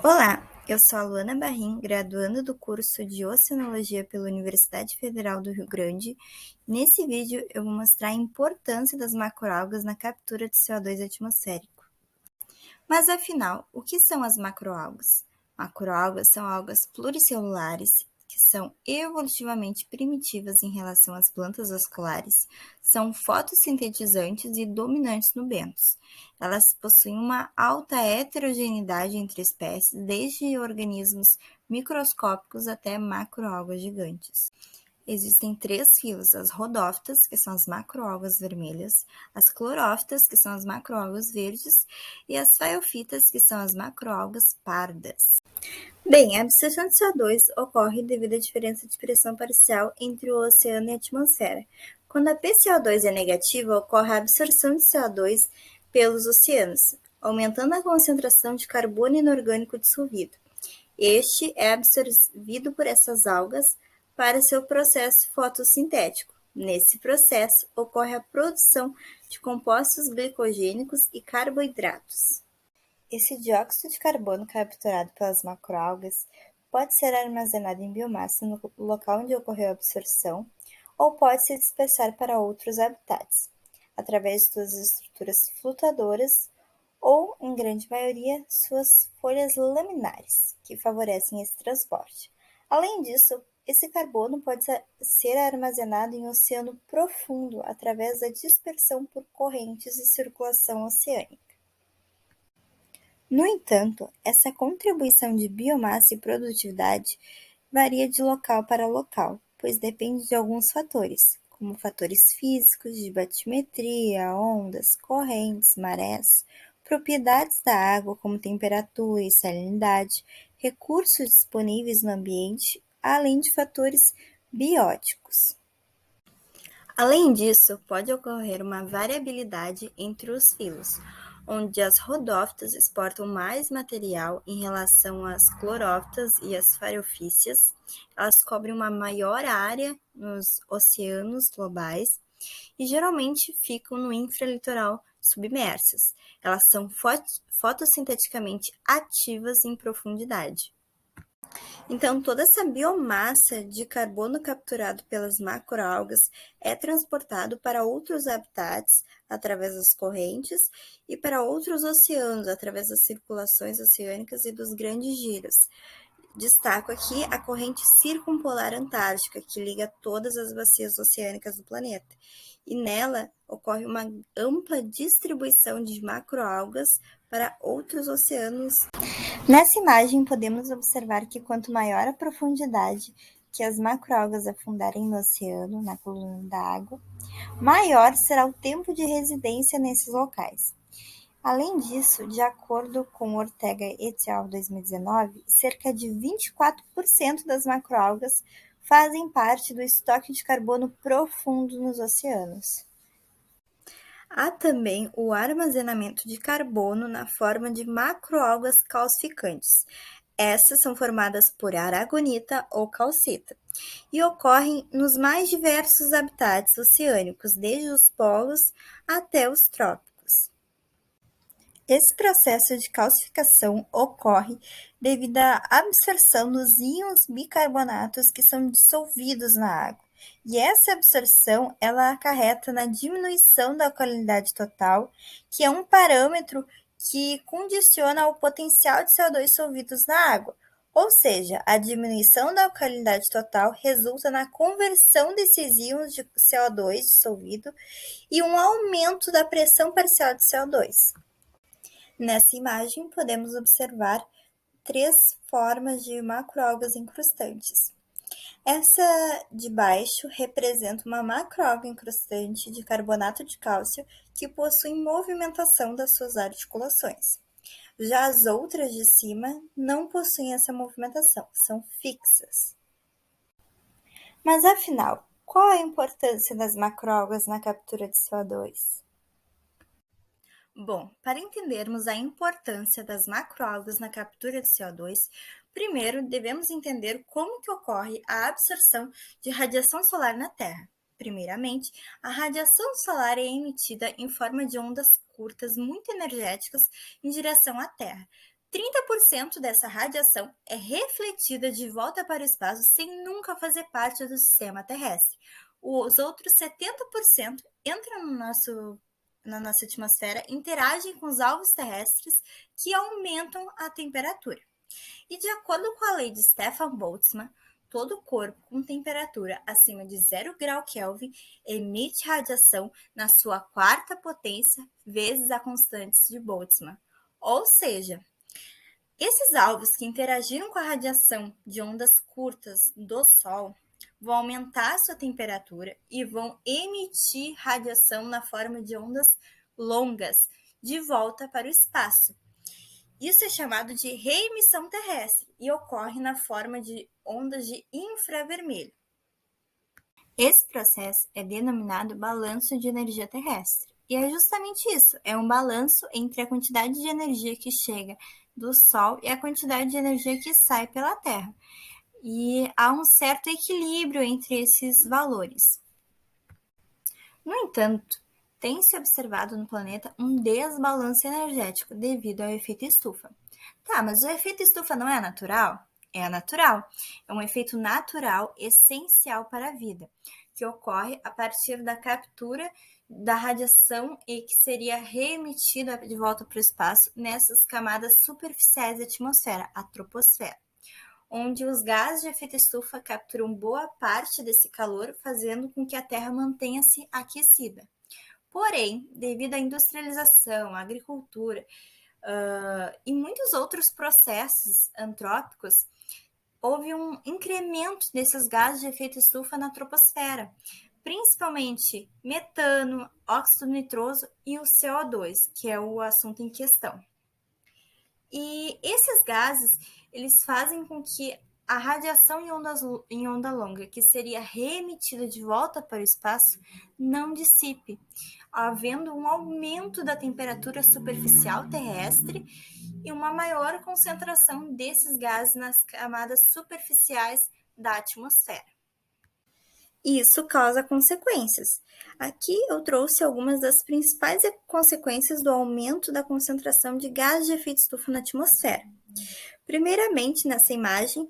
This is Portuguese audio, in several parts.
Olá, eu sou a Luana Barrim, graduanda do curso de Oceanologia pela Universidade Federal do Rio Grande. Nesse vídeo eu vou mostrar a importância das macroalgas na captura de CO2 atmosférico. Mas afinal, o que são as macroalgas? Macroalgas são algas pluricelulares que são evolutivamente primitivas em relação às plantas vasculares, são fotossintetizantes e dominantes no bentos. Elas possuem uma alta heterogeneidade entre espécies, desde organismos microscópicos até macroalgas gigantes. Existem três filos: as rodófitas, que são as macroalgas vermelhas, as clorófitas, que são as macroalgas verdes, e as faiofitas, que são as macroalgas pardas. Bem, a absorção de CO2 ocorre devido à diferença de pressão parcial entre o oceano e a atmosfera. Quando a PCO2 é negativa, ocorre a absorção de CO2 pelos oceanos, aumentando a concentração de carbono inorgânico dissolvido. Este é absorvido por essas algas para seu processo fotossintético. Nesse processo, ocorre a produção de compostos glicogênicos e carboidratos. Esse dióxido de carbono capturado pelas macroalgas pode ser armazenado em biomassa no local onde ocorreu a absorção ou pode se dispersar para outros habitats, através de suas estruturas flutuadoras ou, em grande maioria, suas folhas laminares, que favorecem esse transporte. Além disso, esse carbono pode ser armazenado em oceano profundo através da dispersão por correntes e circulação oceânica. No entanto, essa contribuição de biomassa e produtividade varia de local para local, pois depende de alguns fatores, como fatores físicos de batimetria, ondas, correntes, marés, propriedades da água como temperatura e salinidade, recursos disponíveis no ambiente, além de fatores bióticos. Além disso, pode ocorrer uma variabilidade entre os filos, onde as rodófitas exportam mais material em relação às clorófitas e às fariofícias. Elas cobrem uma maior área nos oceanos globais e geralmente ficam no infralitoral submersas. Elas são fotossinteticamente ativas em profundidade. Então, toda essa biomassa de carbono capturado pelas macroalgas é transportado para outros habitats através das correntes e para outros oceanos através das circulações oceânicas e dos grandes giros. Destaco aqui a corrente circumpolar antártica, que liga todas as bacias oceânicas do planeta. E nela ocorre uma ampla distribuição de macroalgas para outros oceanos. Nessa imagem, podemos observar que quanto maior a profundidade que as macroalgas afundarem no oceano, na coluna da água, maior será o tempo de residência nesses locais. Além disso, de acordo com Ortega et al. 2019, cerca de 24% das macroalgas fazem parte do estoque de carbono profundo nos oceanos. Há também o armazenamento de carbono na forma de macroalgas calcificantes. Essas são formadas por aragonita ou calcita e ocorrem nos mais diversos habitats oceânicos, desde os polos até os trópicos. Esse processo de calcificação ocorre devido à absorção dos íons bicarbonatos que são dissolvidos na água. E essa absorção, ela acarreta na diminuição da alcalinidade total, que é um parâmetro que condiciona o potencial de CO2 dissolvidos na água. Ou seja, a diminuição da alcalinidade total resulta na conversão desses íons de CO2 dissolvido e um aumento da pressão parcial de CO2. Nessa imagem, podemos observar três formas de macroalgas incrustantes. Essa de baixo representa uma macroalga incrustante de carbonato de cálcio que possui movimentação das suas articulações. Já as outras de cima não possuem essa movimentação, são fixas. Mas afinal, qual a importância das macroalgas na captura de CO2? Bom, para entendermos a importância das macroalgas na captura de CO2, primeiro devemos entender como que ocorre a absorção de radiação solar na Terra. Primeiramente, a radiação solar é emitida em forma de ondas curtas muito energéticas em direção à Terra. 30% dessa radiação é refletida de volta para o espaço sem nunca fazer parte do sistema terrestre. Os outros 70% entram na nossa atmosfera, interagem com os alvos terrestres que aumentam a temperatura. E de acordo com a lei de Stefan Boltzmann, todo corpo com temperatura acima de 0 grau Kelvin emite radiação na sua quarta potência vezes a constante de Boltzmann. Ou seja, esses alvos que interagiram com a radiação de ondas curtas do Sol vão aumentar sua temperatura e vão emitir radiação na forma de ondas longas de volta para o espaço. Isso é chamado de reemissão terrestre e ocorre na forma de ondas de infravermelho. Esse processo é denominado balanço de energia terrestre. E é justamente isso, é um balanço entre a quantidade de energia que chega do Sol e a quantidade de energia que sai pela Terra. E há um certo equilíbrio entre esses valores. No entanto, tem-se observado no planeta um desbalanço energético devido ao efeito estufa. Tá, mas o efeito estufa não é natural? É natural. É um efeito natural essencial para a vida, que ocorre a partir da captura da radiação e que seria reemitida de volta para o espaço nessas camadas superficiais da atmosfera, a troposfera, onde os gases de efeito estufa capturam boa parte desse calor, fazendo com que a Terra mantenha-se aquecida. Porém, devido à industrialização, à agricultura e muitos outros processos antrópicos, houve um incremento desses gases de efeito estufa na troposfera, principalmente metano, óxido nitroso e o CO2, que é o assunto em questão. E esses gases, eles fazem com que a radiação em onda longa, que seria reemitida de volta para o espaço, não dissipe, havendo um aumento da temperatura superficial terrestre e uma maior concentração desses gases nas camadas superficiais da atmosfera. Isso causa consequências. Aqui eu trouxe algumas das principais consequências do aumento da concentração de gases de efeito estufa na atmosfera. Primeiramente, nessa imagem,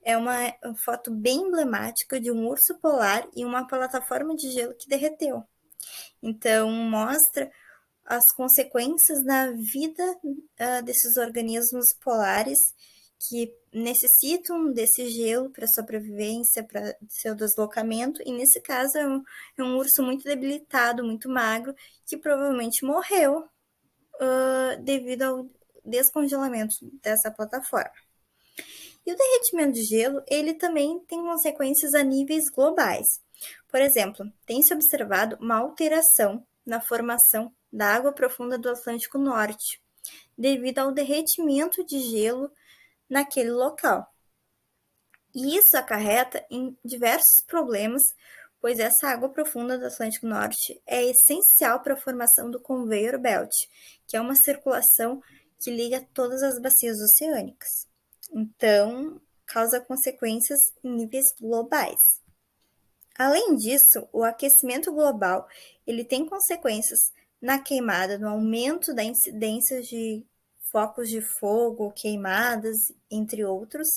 é uma foto bem emblemática de um urso polar e uma plataforma de gelo que derreteu. Então, mostra as consequências na vida desses organismos polares que necessitam desse gelo para sobrevivência, para seu deslocamento, e nesse caso é um urso muito debilitado, muito magro, que provavelmente morreu devido ao descongelamento dessa plataforma. E o derretimento de gelo, ele também tem consequências a níveis globais. Por exemplo, tem-se observado uma alteração na formação da água profunda do Atlântico Norte, devido ao derretimento de gelo naquele local. E isso acarreta em diversos problemas, pois essa água profunda do Atlântico Norte é essencial para a formação do Conveyor Belt, que é uma circulação que liga todas as bacias oceânicas. Então, causa consequências em níveis globais. Além disso, o aquecimento global ele tem consequências na queimada, no aumento da incidência de focos de fogo, queimadas, entre outros,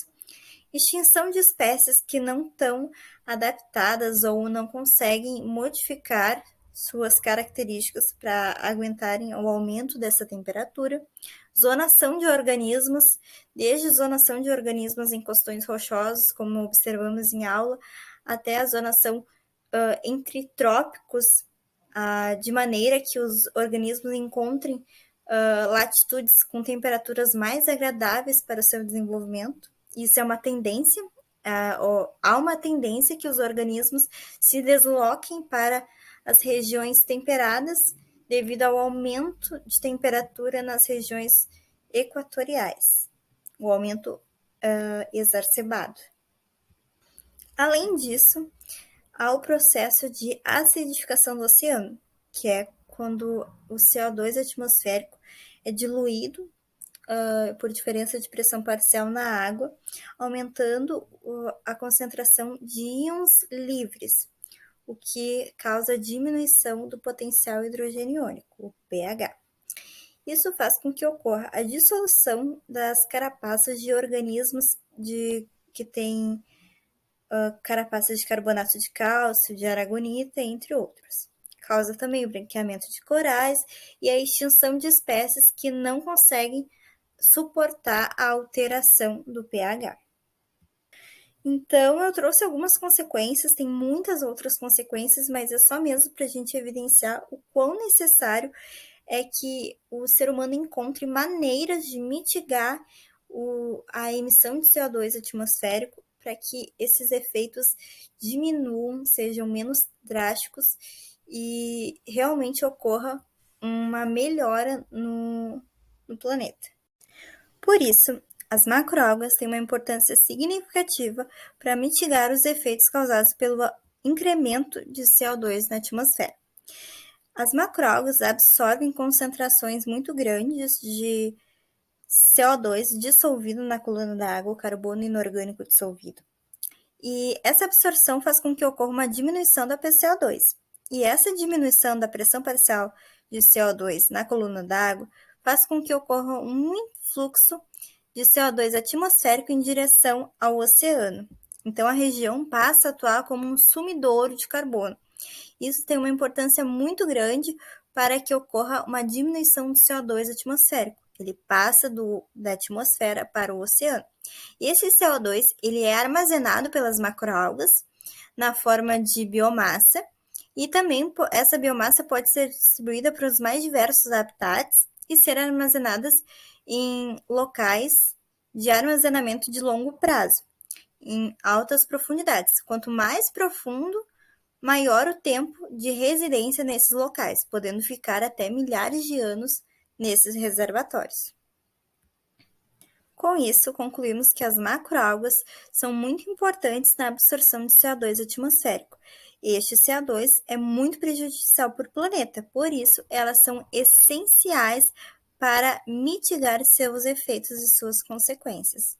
extinção de espécies que não estão adaptadas ou não conseguem modificar suas características para aguentarem o aumento dessa temperatura, zonação de organismos, desde zonação de organismos em costões rochosos, como observamos em aula, até a zonação entre trópicos, de maneira que os organismos encontrem latitudes com temperaturas mais agradáveis para o seu desenvolvimento. Isso é uma tendência, há uma tendência que os organismos se desloquem para as regiões temperadas devido ao aumento de temperatura nas regiões equatoriais, o aumento exacerbado. Além disso, há o processo de acidificação do oceano, que é quando o CO2 atmosférico é diluído por diferença de pressão parcial na água, aumentando a concentração de íons livres, o que causa diminuição do potencial hidrogênio iônico, o pH. Isso faz com que ocorra a dissolução das carapaças de organismos que têm carapaças de carbonato de cálcio, de aragonita, entre outros. Causa também o branqueamento de corais e a extinção de espécies que não conseguem suportar a alteração do pH. Então, eu trouxe algumas consequências, tem muitas outras consequências, mas é só mesmo para a gente evidenciar o quão necessário é que o ser humano encontre maneiras de mitigar a emissão de CO2 atmosférico para que esses efeitos diminuam, sejam menos drásticos e realmente ocorra uma melhora no planeta. Por isso, as macroalgas têm uma importância significativa para mitigar os efeitos causados pelo incremento de CO2 na atmosfera. As macroalgas absorvem concentrações muito grandes de CO2 dissolvido na coluna da água, o carbono inorgânico dissolvido. E essa absorção faz com que ocorra uma diminuição da PCO2. E essa diminuição da pressão parcial de CO2 na coluna da água faz com que ocorra um influxo de CO2 atmosférico em direção ao oceano. Então, a região passa a atuar como um sumidouro de carbono. Isso tem uma importância muito grande para que ocorra uma diminuição do CO2 atmosférico. Ele passa da atmosfera para o oceano. E esse CO2 ele é armazenado pelas macroalgas na forma de biomassa e também essa biomassa pode ser distribuída para os mais diversos habitats e ser armazenadas em locais de armazenamento de longo prazo, em altas profundidades. Quanto mais profundo, maior o tempo de residência nesses locais, podendo ficar até milhares de anos nesses reservatórios. Com isso, concluímos que as macroalgas são muito importantes na absorção de CO2 atmosférico. Este CO2 é muito prejudicial para o planeta, por isso elas são essenciais para mitigar seus efeitos e suas consequências.